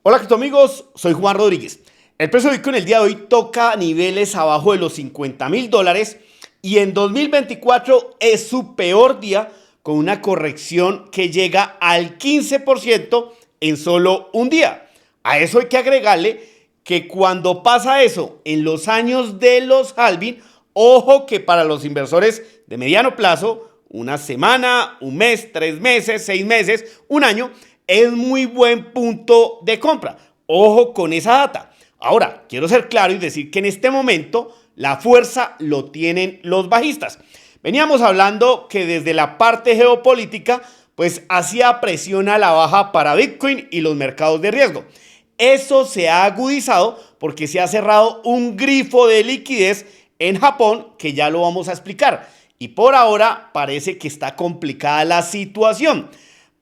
Hola amigos, soy Juan Rodríguez. El precio de Bitcoin el día de hoy toca niveles abajo de los $50,000 y en 2024 es su peor día con una corrección que llega al 15% en solo un día. A eso hay que agregarle que cuando pasa eso en los años de los halving, ojo que para los inversores de mediano plazo, una semana, un mes, 3 meses, 6 meses, un año, es muy buen punto de compra. Ojo con esa data. Ahora, quiero ser claro y decir que en este momento la fuerza lo tienen los bajistas. Veníamos hablando que desde la parte geopolítica, pues hacía presión a la baja para Bitcoin y los mercados de riesgo. Eso se ha agudizado porque se ha cerrado un grifo de liquidez en Japón que ya lo vamos a explicar. Y por ahora parece que está complicada la situación.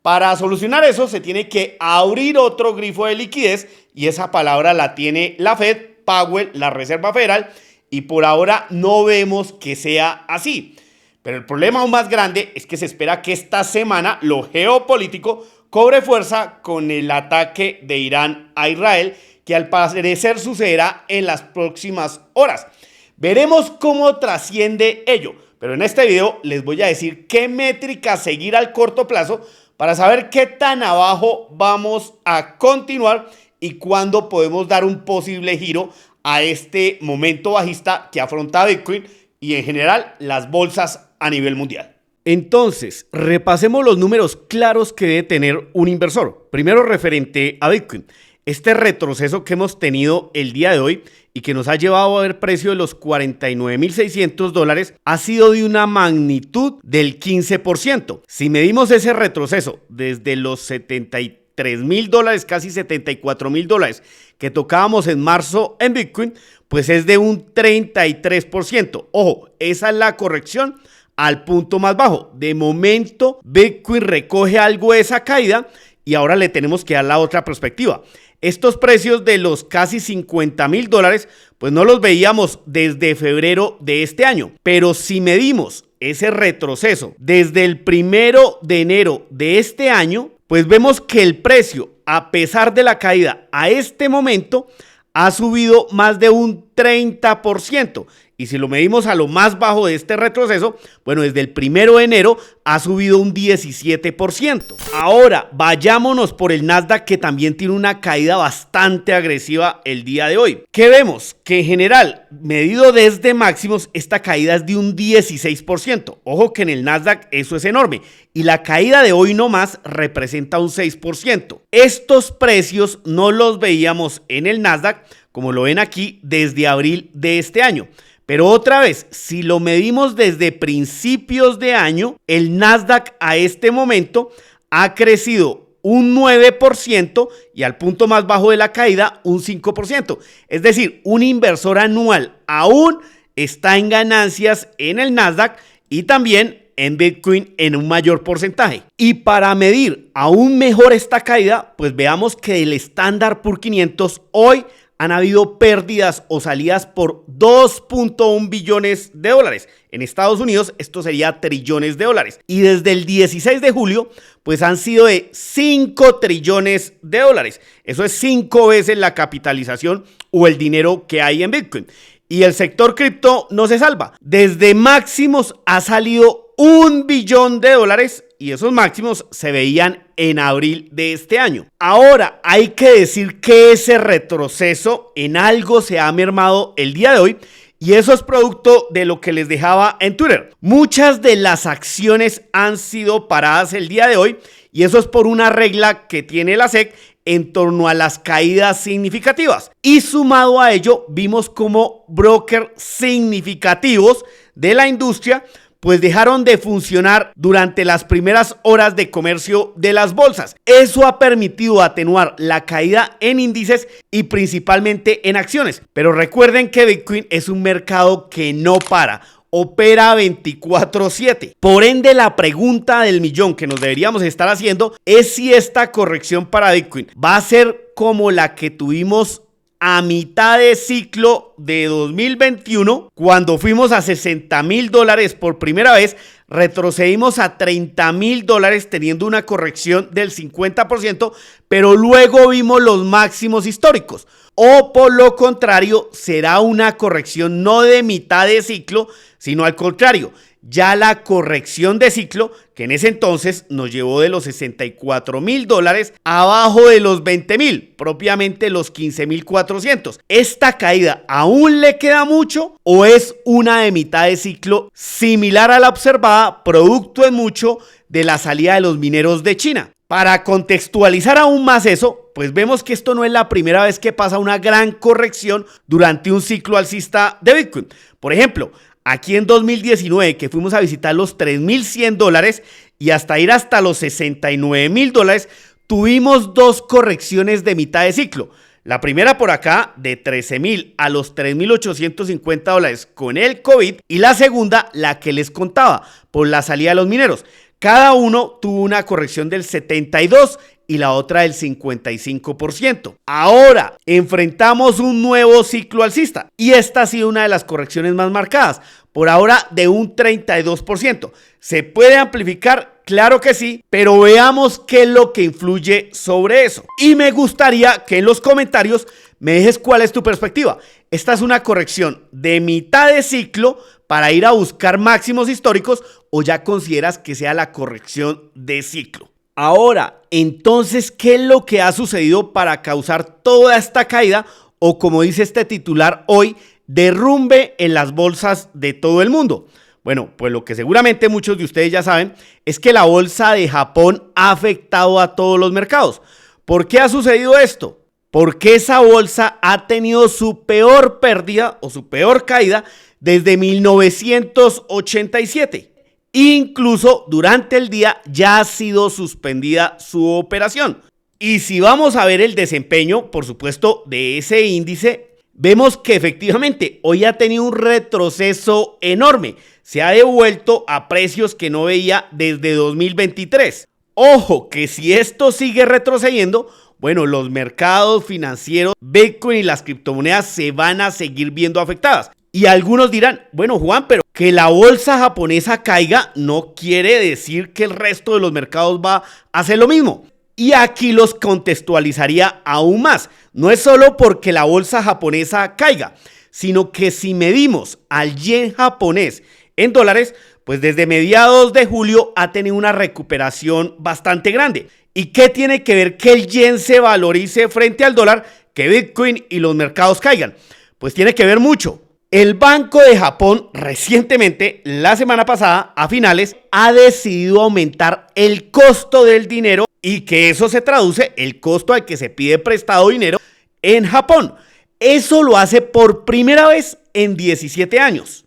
Para solucionar eso se tiene que abrir otro grifo de liquidez y esa palabra la tiene la Fed, Powell, la Reserva Federal, y por ahora no vemos que sea así. Pero el problema aún más grande es que se espera que esta semana lo geopolítico cobre fuerza con el ataque de Irán a Israel, que al parecer sucederá en las próximas horas. Veremos cómo trasciende ello, pero en este video les voy a decir qué métrica seguir al corto plazo para saber qué tan abajo vamos a continuar y cuándo podemos dar un posible giro a este momento bajista que afronta Bitcoin y en general las bolsas a nivel mundial. Entonces, repasemos los números claros que debe tener un inversor. Primero, referente a Bitcoin. Este retroceso que hemos tenido el día de hoy y que nos ha llevado a ver precio de los $49,600 ha sido de una magnitud del 15%. Si medimos ese retroceso desde los $73,000, casi $74,000 que tocábamos en marzo en Bitcoin, pues es de un 33%. Ojo, esa es la corrección al punto más bajo. De momento, Bitcoin recoge algo de esa caída y ahora le tenemos que dar la otra perspectiva. Estos precios de los casi $50,000, pues no los veíamos desde febrero de este año. Pero si medimos ese retroceso desde el 1 de enero de este año, pues vemos que el precio, a pesar de la caída a este momento, ha subido más de un 30%. Y si lo medimos a lo más bajo de este retroceso, bueno, desde el 1 de enero ha subido un 17%. Ahora, vayámonos por el Nasdaq, que también tiene una caída bastante agresiva el día de hoy. ¿Qué vemos? Que en general, medido desde máximos, esta caída es de un 16%. Ojo que en el Nasdaq eso es enorme. Y la caída de hoy nomás representa un 6%. Estos precios no los veíamos en el Nasdaq, como lo ven aquí, desde abril de este año. Pero otra vez, si lo medimos desde principios de año, el Nasdaq a este momento ha crecido un 9% y al punto más bajo de la caída un 5%. Es decir, un inversor anual aún está en ganancias en el Nasdaq y también en Bitcoin en un mayor porcentaje. Y para medir aún mejor esta caída, pues veamos que el Standard Poor's 500 hoy han habido pérdidas o salidas por $2.1 billones. En Estados Unidos esto sería trillones de dólares. Y desde el 16 de julio pues han sido de 5 trillones de dólares. Eso es 5 veces la capitalización o el dinero que hay en Bitcoin. Y el sector cripto no se salva. Desde máximos ha salido $1 billón y esos máximos se veían en abril de este año. Ahora hay que decir que ese retroceso en algo se ha mermado el día de hoy y eso es producto de lo que les dejaba en Twitter. Muchas de las acciones han sido paradas el día de hoy y eso es por una regla que tiene la SEC en torno a las caídas significativas. Y sumado a ello, vimos como brokers significativos de la industria pues dejaron de funcionar durante las primeras horas de comercio de las bolsas. Eso ha permitido atenuar la caída en índices y principalmente en acciones. Pero recuerden que Bitcoin es un mercado que no para. Opera 24/7. Por ende, la pregunta del millón que nos deberíamos estar haciendo es si esta corrección para Bitcoin va a ser como la que tuvimos a mitad de ciclo de 2021, cuando fuimos a $60,000 por primera vez, retrocedimos a $30,000 teniendo una corrección del 50%, pero luego vimos los máximos históricos. O por lo contrario, será una corrección no de mitad de ciclo, sino al contrario, ya la corrección de ciclo, que en ese entonces nos llevó de los $64,000 abajo de los 20,000, propiamente los 15,400. ¿Esta caída aún le queda mucho o es una de mitad de ciclo similar a la observada, producto en mucho de la salida de los mineros de China? Para contextualizar aún más eso, pues vemos que esto no es la primera vez que pasa una gran corrección durante un ciclo alcista de Bitcoin. Por ejemplo, aquí en 2019, que fuimos a visitar los $3,100 y hasta ir hasta los $69,000, tuvimos dos correcciones de mitad de ciclo. La primera por acá de 13,000 a los $3,850 con el COVID, y la segunda, la que les contaba, por la salida de los mineros. Cada uno tuvo una corrección del 72% y la otra del 55%. Ahora enfrentamos un nuevo ciclo alcista y esta ha sido una de las correcciones más marcadas, por ahora de un 32%. ¿Se puede amplificar? Claro que sí, pero veamos qué es lo que influye sobre eso. Y me gustaría que en los comentarios me dejes cuál es tu perspectiva. ¿Esta es una corrección de mitad de ciclo para ir a buscar máximos históricos o ya consideras que sea la corrección de ciclo? Ahora, entonces, ¿qué es lo que ha sucedido para causar toda esta caída o, como dice este titular hoy, derrumbe en las bolsas de todo el mundo? Bueno, pues lo que seguramente muchos de ustedes ya saben es que la bolsa de Japón ha afectado a todos los mercados. ¿Por qué ha sucedido esto? Porque esa bolsa ha tenido su peor pérdida o su peor caída desde 1987. Incluso durante el día ya ha sido suspendida su operación. Y si vamos a ver el desempeño, por supuesto, de ese índice, vemos que efectivamente hoy ha tenido un retroceso enorme. Se ha devuelto a precios que no veía desde 2023. Ojo, que si esto sigue retrocediendo, bueno, los mercados financieros, Bitcoin y las criptomonedas se van a seguir viendo afectadas. Y algunos dirán, bueno, Juan, pero que la bolsa japonesa caiga no quiere decir que el resto de los mercados va a hacer lo mismo. Y aquí los contextualizaría aún más. No es solo porque la bolsa japonesa caiga, sino que si medimos al yen japonés en dólares, pues desde mediados de julio ha tenido una recuperación bastante grande. ¿Y qué tiene que ver que el yen se valorice frente al dólar, que Bitcoin y los mercados caigan? Pues tiene que ver mucho. El Banco de Japón recientemente, la semana pasada, a finales, ha decidido aumentar el costo del dinero y que eso se traduce el costo al que se pide prestado dinero en Japón. Eso lo hace por primera vez en 17 años.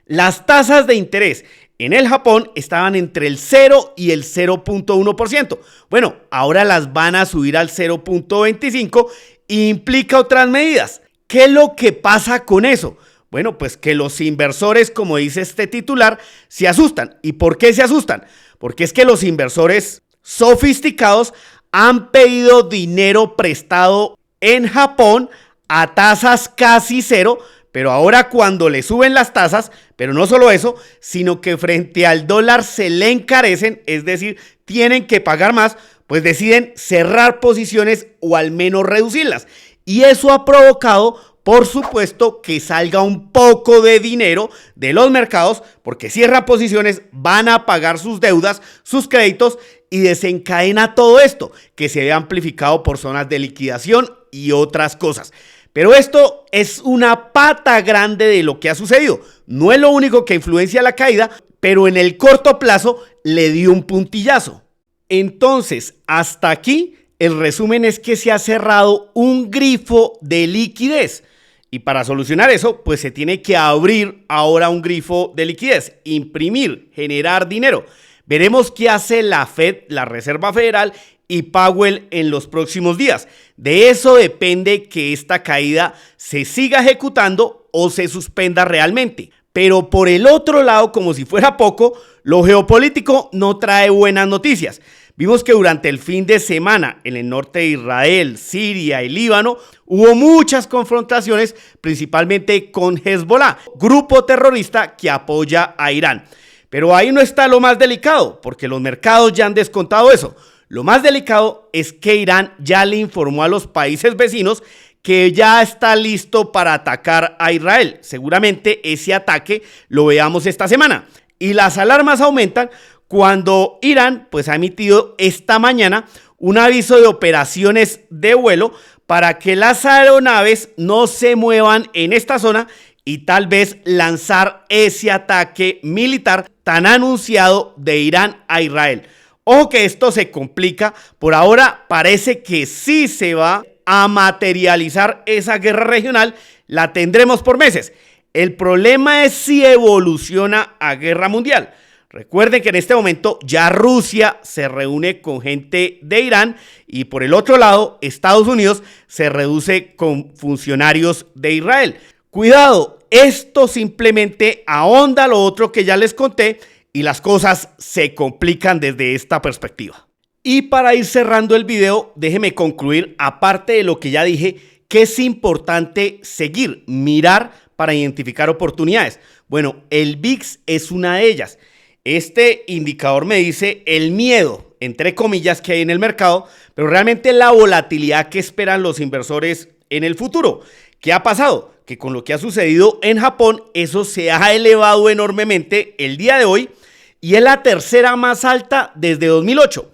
Las tasas de interés en el Japón estaban entre el 0 y el 0.1%. Bueno, ahora las van a subir al 0.25 e implica otras medidas. ¿Qué es lo que pasa con eso? Bueno, pues que los inversores, como dice este titular, se asustan. ¿Y por qué se asustan? Porque es que los inversores sofisticados han pedido dinero prestado en Japón a tasas casi cero, pero ahora cuando le suben las tasas, pero no solo eso, sino que frente al dólar se le encarecen, es decir, tienen que pagar más, pues deciden cerrar posiciones o al menos reducirlas. Y eso ha provocado, por supuesto, que salga un poco de dinero de los mercados, porque cierran posiciones, van a pagar sus deudas, sus créditos y desencadena todo esto, que se ve amplificado por zonas de liquidación y otras cosas. Pero esto es una pata grande de lo que ha sucedido. No es lo único que influencia la caída, pero en el corto plazo le dio un puntillazo. Entonces, hasta aquí, el resumen es que se ha cerrado un grifo de liquidez. Y para solucionar eso, pues se tiene que abrir ahora un grifo de liquidez, imprimir, generar dinero. Veremos qué hace la Fed, la Reserva Federal y Powell en los próximos días. De eso depende que esta caída se siga ejecutando o se suspenda realmente. Pero por el otro lado, como si fuera poco, lo geopolítico no trae buenas noticias. Vimos que durante el fin de semana en el norte de Israel, Siria y Líbano hubo muchas confrontaciones, principalmente con Hezbollah, grupo terrorista que apoya a Irán. Pero ahí no está lo más delicado, porque los mercados ya han descontado eso. Lo más delicado es que Irán ya le informó a los países vecinos que ya está listo para atacar a Israel. Seguramente ese ataque lo veamos esta semana. Y las alarmas aumentan cuando Irán ha emitido esta mañana un aviso de operaciones de vuelo para que las aeronaves no se muevan en esta zona y tal vez lanzar ese ataque militar tan anunciado de Irán a Israel. Ojo que esto se complica, por ahora parece que sí se va a materializar esa guerra regional, la tendremos por meses. El problema es si evoluciona a guerra mundial. Recuerden que en este momento ya Rusia se reúne con gente de Irán y por el otro lado Estados Unidos se reduce con funcionarios de Israel. Cuidado, esto simplemente ahonda lo otro que ya les conté y las cosas se complican desde esta perspectiva. Y para ir cerrando el video, déjeme concluir, aparte de lo que ya dije, que es importante seguir, mirar para identificar oportunidades. Bueno, el VIX es una de ellas. Este indicador me dice el miedo, entre comillas, que hay en el mercado, pero realmente la volatilidad que esperan los inversores en el futuro. ¿Qué ha pasado? Que con lo que ha sucedido en Japón, eso se ha elevado enormemente el día de hoy y es la tercera más alta desde 2008.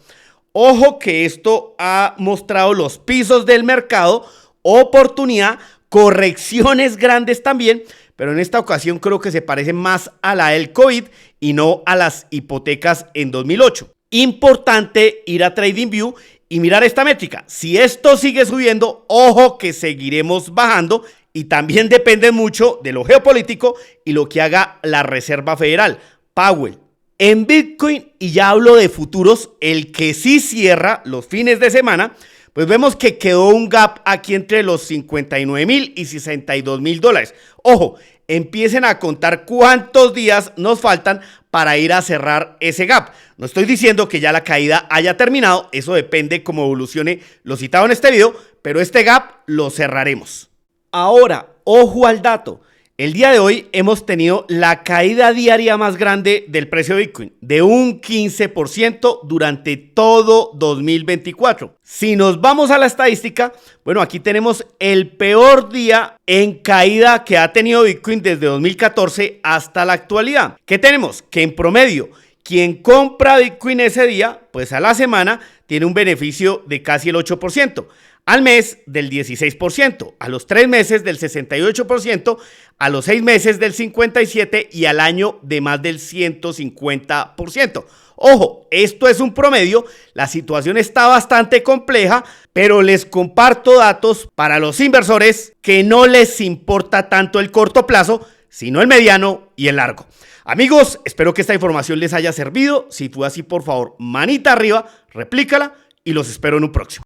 Ojo que esto ha mostrado los pisos del mercado, oportunidad, correcciones grandes también, pero en esta ocasión creo que se parece más a la del COVID y no a las hipotecas en 2008. Importante ir a TradingView y mirar esta métrica. Si esto sigue subiendo, ojo que seguiremos bajando y también depende mucho de lo geopolítico y lo que haga la Reserva Federal, Powell. En Bitcoin, y ya hablo de futuros, el que sí cierra los fines de semana, pues vemos que quedó un gap aquí entre los 59,000 y 62,000 dólares. Ojo, empiecen a contar cuántos días nos faltan para ir a cerrar ese gap. No estoy diciendo que ya la caída haya terminado, eso depende cómo evolucione lo citado en este video, pero este gap lo cerraremos. Ahora, ojo al dato. El día de hoy hemos tenido la caída diaria más grande del precio de Bitcoin, de un 15% durante todo 2024. Si nos vamos a la estadística, bueno, aquí tenemos el peor día en caída que ha tenido Bitcoin desde 2014 hasta la actualidad. ¿Qué tenemos? Que en promedio, quien compra Bitcoin ese día, pues a la semana tiene un beneficio de casi el 8%. Al mes del 16%, a los 3 meses del 68%, a los 6 meses del 57% y al año de más del 150%. Ojo, esto es un promedio, la situación está bastante compleja, pero les comparto datos para los inversores que no les importa tanto el corto plazo, sino el mediano y el largo. Amigos, espero que esta información les haya servido. Si fue así, por favor, manita arriba, replícala y los espero en un próximo.